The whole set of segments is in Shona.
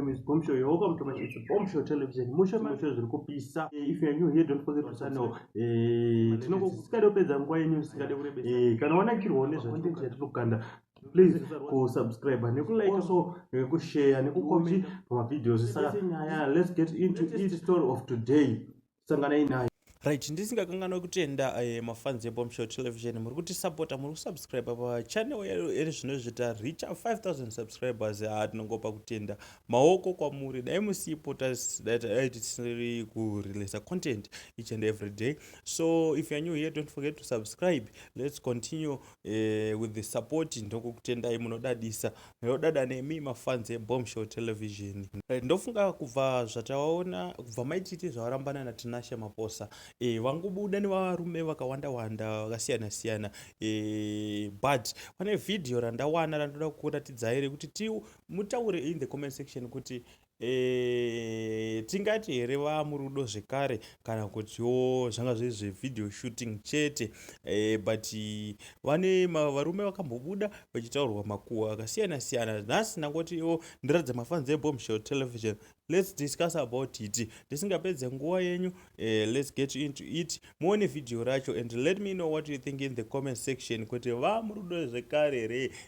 name is Bombshow. You're welcome to my it's Bombshow Television. Musha shows rikupisa. If you're new here, don't forget to channel. Tinokupedza nguva yenyu singade kurebesa. Kana wanakirwa nezvacontent yatinokanda, please subscribe nekulike also nekushare nekucomment pamavideos. Saka nyaya, let's get into each story of today. Sangana inayo. Right, ndisingakanganwa kutenda mafans eBombshow Television muri kuti support muri kusubscribe pa channel yedu zvinozvita reach 5000 subscribers. Tinongopa kutenda maoko kwamuri dai musipo tisiri kurelease content each and every day. So if you are new here, don't forget to subscribe. Let's continue with the support. Ndokutendai munodadisa munodada nemi mafans eBombshow Television. Ndofunga kubva zvataona kubva maititi zvawarambana na tinashe maphosa vangubuda nevarume vakawanda vakasiyana but pane video randawana randoda kuratidza kuti mutaure in the comment section kuti tingati here vamurudo zvekare kana kutiwo zvanga zvezve video shooting chete, but vane varume vakambobuda vachitaurwa makuhwa akasiyana. Nhasi nangotiwo ndiradza mafans eBombshow Television. Let's discuss about it. Tisingapedze nguva yenyu, let's get into it. Muone video racho and let me know what you think in the comment section kuti vamurudo zvekare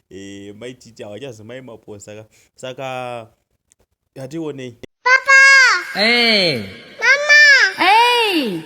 here maititi havachazomai maphosa. Saka yatiwonei. Papa! Hey! Mama! Hey!